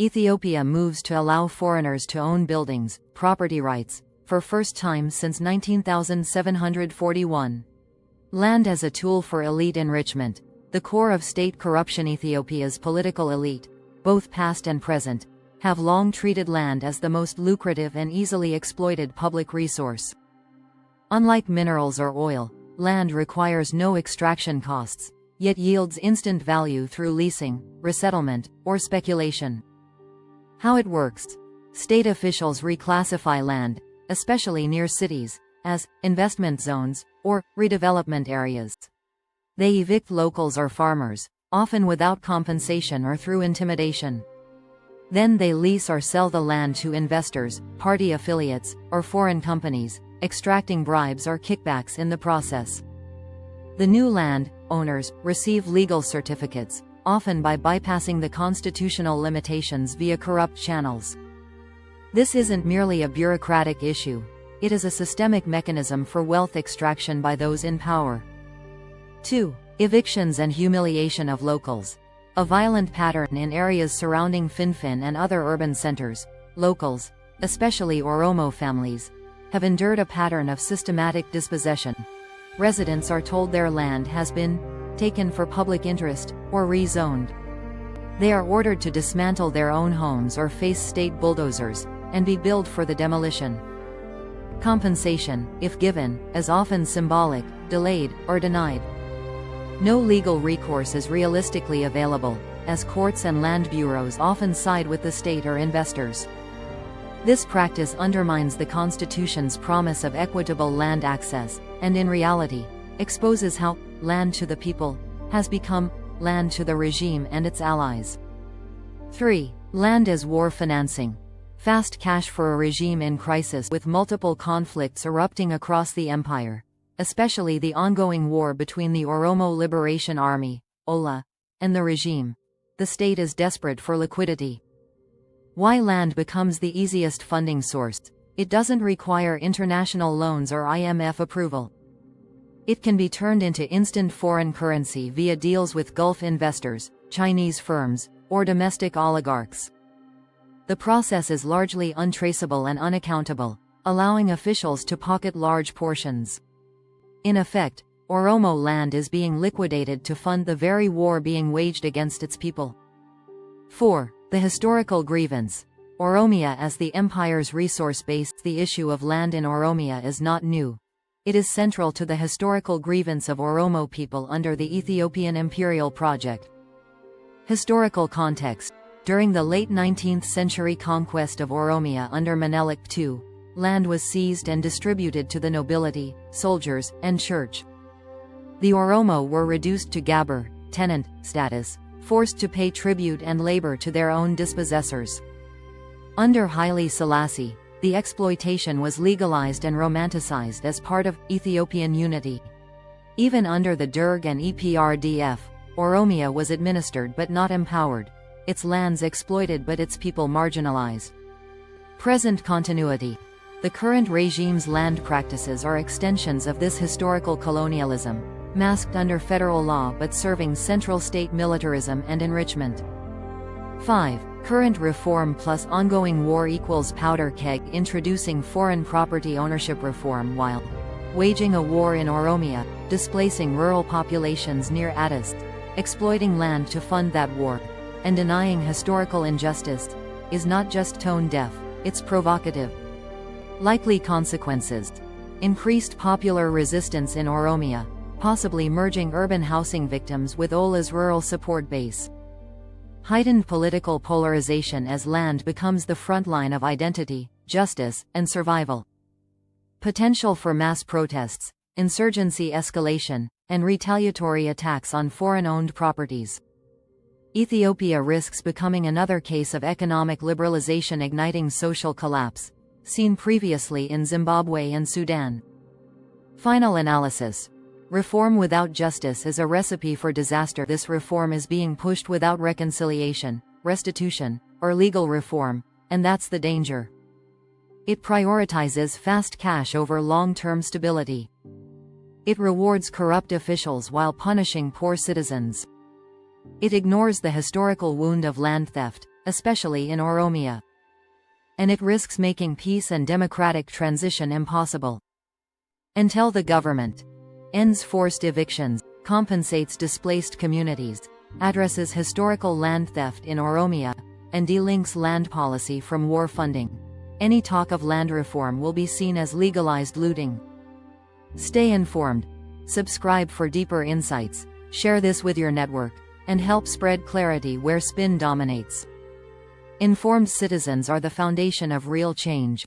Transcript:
Ethiopia moves to allow foreigners to own buildings, property rights, for first time since 19,741. Land as a tool for elite enrichment. The core of state corruption. Ethiopia's political elite, both past and present, have long treated land as the most lucrative and easily exploited public resource. Unlike minerals or oil, land requires no extraction costs, yet yields instant value through leasing, resettlement, or speculation. How it works. State officials reclassify land, especially near cities, as investment zones or redevelopment areas. They evict locals or farmers, often without compensation or through intimidation. Then they lease or sell the land to investors, party affiliates, or foreign companies, extracting bribes or kickbacks in the process. The new land owners receive legal certificates, often by bypassing the constitutional limitations via corrupt channels. This isn't merely a bureaucratic issue, it is a systemic mechanism for wealth extraction by those in power. 2. Evictions and humiliation of locals. A violent pattern in areas surrounding Finfin and other urban centers. Locals, especially Oromo families, have endured a pattern of systematic dispossession. Residents are told their land has been taken for public interest or rezoned. They are ordered to dismantle their own homes or face state bulldozers and be billed for the demolition. Compensation, if given, is often symbolic, delayed, or denied. No legal recourse is realistically available, as courts and land bureaus often side with the state or investors. This practice undermines the Constitution's promise of equitable land access, and in reality, exposes how land to the people has become land to the regime and its allies. 3. Land as war financing. Fast cash for a regime in crisis with multiple conflicts erupting across the empire, especially the ongoing war between the Oromo Liberation Army, OLA, and the regime. The state is desperate for liquidity. Why land becomes the easiest funding source. It doesn't require international loans or IMF approval. It can be turned into instant foreign currency via deals with Gulf investors, Chinese firms, or domestic oligarchs. The process is largely untraceable and unaccountable, allowing officials to pocket large portions. In effect, Oromo land is being liquidated to fund the very war being waged against its people. 4. The historical grievance. Oromia as the empire's resource base. The issue of land in Oromia is not new. It is central to the historical grievance of Oromo people under the Ethiopian imperial project. Historical context. During the late 19th century conquest of Oromia under Menelik II, land was seized and distributed to the nobility, soldiers, and church. The Oromo were reduced to gabber, tenant, status, forced to pay tribute and labor to their own dispossessors. Under Haile Selassie, the exploitation was legalized and romanticized as part of Ethiopian unity. Even under the Derg and EPRDF, Oromia was administered but not empowered, its lands exploited but its people marginalized. Present continuity. The current regime's land practices are extensions of this historical colonialism, masked under federal law but serving central state militarism and enrichment. 5. Current reform plus ongoing war equals powder keg. Introducing foreign property ownership reform while waging a war in Oromia, displacing rural populations near Addis, exploiting land to fund that war, and denying historical injustice, is not just tone-deaf, it's provocative. Likely consequences. Increased popular resistance in Oromia, possibly merging urban housing victims with OLA's rural support base. Heightened political polarization as land becomes the front line of identity, justice, and survival. Potential for mass protests, insurgency escalation, and retaliatory attacks on foreign-owned properties. Ethiopia risks becoming another case of economic liberalization igniting social collapse, seen previously in Zimbabwe and Sudan. Final analysis. Reform without justice is a recipe for disaster. This reform is being pushed without reconciliation, restitution, or legal reform, and that's the danger. It prioritizes fast cash over long-term stability. It rewards corrupt officials while punishing poor citizens. It ignores the historical wound of land theft, especially in Oromia. And it risks making peace and democratic transition impossible. Until the government ends forced evictions, compensates displaced communities, addresses historical land theft in Oromia, and delinks land policy from war funding, any talk of land reform will be seen as legalized looting. Stay informed. Subscribe for deeper insights, share this with your network, and help spread clarity where spin dominates. Informed citizens are the foundation of real change.